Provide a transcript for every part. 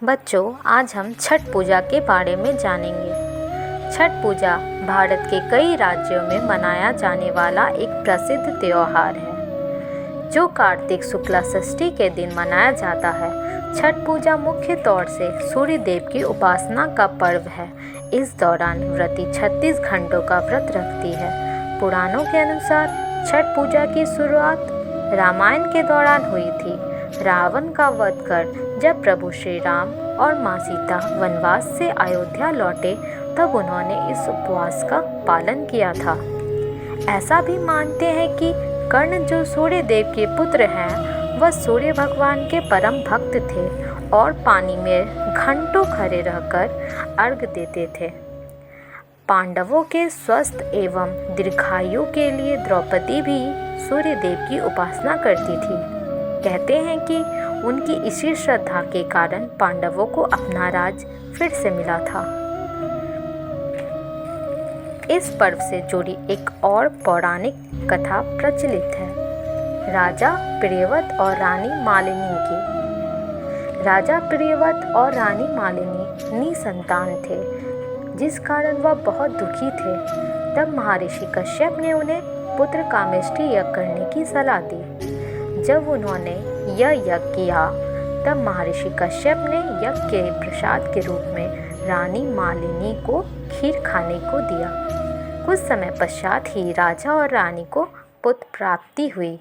बच्चों, आज हम छठ पूजा के बारे में जानेंगे। छठ पूजा भारत के कई राज्यों में मनाया जाने वाला एक प्रसिद्ध त्योहार है, जो कार्तिक शुक्ला षष्ठी के दिन मनाया जाता है। छठ पूजा मुख्य तौर से सूर्य देव की उपासना का पर्व है। इस दौरान व्रती 36 घंटों का व्रत रखती है। पुराणों के अनुसार छठ पूजा की शुरुआत रामायण के दौरान हुई थी। रावण का वध कर जब प्रभु श्री राम और माँ सीता वनवास से अयोध्या लौटे, तब उन्होंने इस उपवास का पालन किया था। ऐसा भी मानते हैं कि कर्ण, जो सूर्य देव के पुत्र हैं, वह सूर्य भगवान के परम भक्त थे और पानी में घंटों खड़े रहकर अर्घ्य देते थे। पांडवों के स्वस्थ एवं दीर्घायु के लिए द्रौपदी भी सूर्य देव की उपासना करती थी। कहते हैं कि उनकी इसी श्रद्धा के कारण पांडवों को अपना राज फिर से मिला था। इस पर्व से जुड़ी एक और पौराणिक कथा प्रचलित है, राजा प्रियव्रत और रानी मालिनी की। राजा प्रियव्रत और रानी मालिनी निसंतान थे, जिस कारण वह बहुत दुखी थे। तब महर्षि कश्यप ने उन्हें पुत्र कामेष्टि यज्ञ करने की सलाह दी। जब उन्होंने यह यज्ञ किया, तब महर्षि कश्यप ने यज्ञ के प्रसाद के रूप में रानी मालिनी को खीर खाने को दिया। कुछ समय पश्चात ही राजा और रानी को पुत्र प्राप्ति हुई,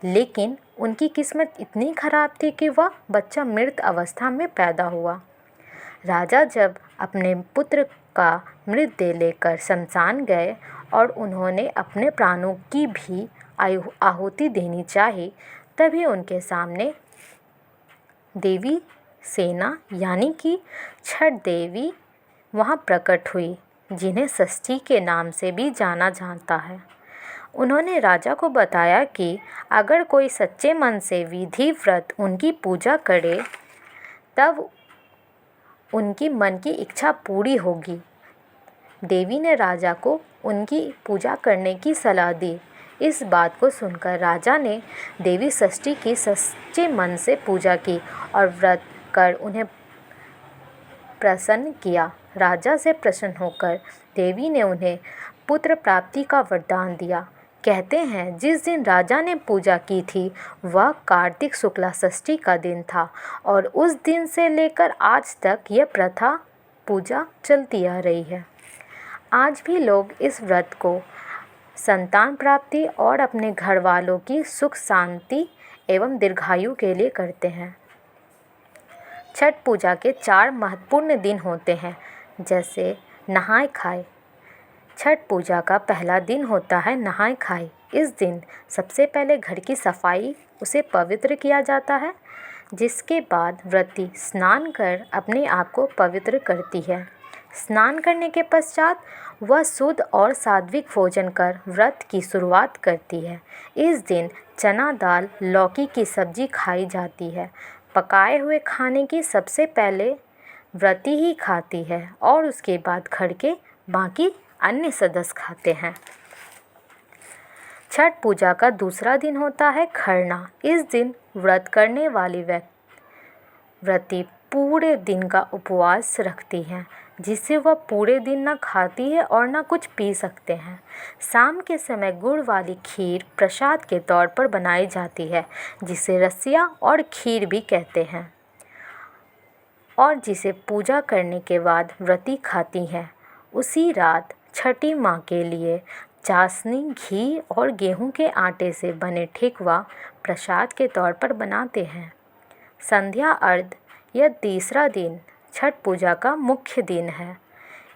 लेकिन उनकी किस्मत इतनी खराब थी कि वह बच्चा मृत अवस्था में पैदा हुआ। राजा जब अपने पुत्र का मृतदेह लेकर शमशान गए और उन्होंने अपने प्राणों की भी आहुति देनी चाही, तभी उनके सामने देवी सेना यानी कि छठ देवी वहाँ प्रकट हुई, जिन्हें षष्ठी के नाम से भी जाना जाता है। उन्होंने राजा को बताया कि अगर कोई सच्चे मन से विधि व्रत उनकी पूजा करे, तब उनकी मन की इच्छा पूरी होगी। देवी ने राजा को उनकी पूजा करने की सलाह दी। इस बात को सुनकर राजा ने देवी षष्ठी की सच्चे मन से पूजा की और व्रत कर उन्हें प्रसन्न किया। राजा से प्रसन्न होकर देवी ने उन्हें पुत्र प्राप्ति का वरदान दिया। कहते हैं जिस दिन राजा ने पूजा की थी, वह कार्तिक शुक्ला षष्ठी का दिन था और उस दिन से लेकर आज तक यह प्रथा पूजा चलती आ रही है। आज भी लोग इस व्रत को संतान प्राप्ति और अपने घर वालों की सुख शांति एवं दीर्घायु के लिए करते हैं। छठ पूजा के 4 महत्वपूर्ण दिन होते हैं, जैसे नहाय खाए। छठ पूजा का पहला दिन होता है नहाय खाए। इस दिन सबसे पहले घर की सफाई, उसे पवित्र किया जाता है, जिसके बाद व्रती स्नान कर अपने आप को पवित्र करती है। स्नान करने के पश्चात वह शुद्ध और सात्विक भोजन कर व्रत की शुरुआत करती है। इस दिन चना दाल, लौकी की सब्जी खाई जाती है। पकाए हुए खाने की सबसे पहले व्रती ही खाती है और उसके बाद घर के बाकी अन्य सदस्य खाते हैं। छठ पूजा का दूसरा दिन होता है खरना। इस दिन व्रत करने वाली व्रती पूरे दिन का उपवास रखती हैं, जिससे वह पूरे दिन न खाती है और न कुछ पी सकते हैं। शाम के समय गुड़ वाली खीर प्रसाद के तौर पर बनाई जाती है, जिसे रसिया और खीर भी कहते हैं, और जिसे पूजा करने के बाद व्रती खाती हैं। उसी रात छठी माँ के लिए चाशनी, घी और गेहूं के आटे से बने ठेकुआ प्रसाद के तौर पर बनाते हैं। संध्या अर्घ्य, यह तीसरा दिन छठ पूजा का मुख्य दिन है।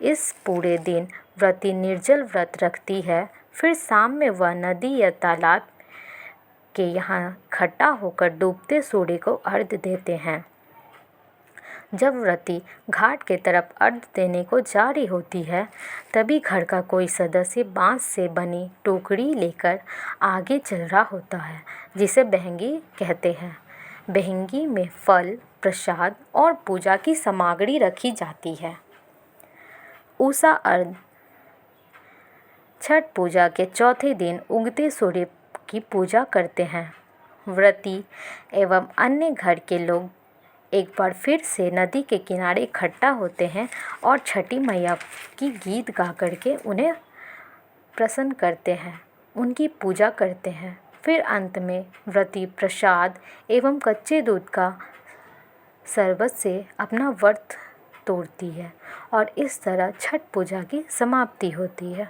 इस पूरे दिन व्रती निर्जल व्रत रखती है। फिर शाम में वह नदी या तालाब के यहाँ इकट्ठा होकर डूबते सूर्य को अर्घ्य देते हैं। जब व्रती घाट के तरफ अर्घ्य देने को जा रही होती है, तभी घर का कोई सदस्य बांस से बनी टोकरी लेकर आगे चल रहा होता है, जिसे बहंगी कहते हैं। बहंगी में फल, प्रसाद और पूजा की सामग्री रखी जाती है। उषा अर्घ्य, छठ पूजा के चौथे दिन उगते सूर्य की पूजा करते हैं। व्रती एवं अन्य घर के लोग एक बार फिर से नदी के किनारे इकट्ठा होते हैं और छठी मैया की गीत गा कर के उन्हें प्रसन्न करते हैं, उनकी पूजा करते हैं। फिर अंत में व्रती प्रसाद एवं कच्चे दूध का शरबत से अपना व्रत तोड़ती है और इस तरह छठ पूजा की समाप्ति होती है।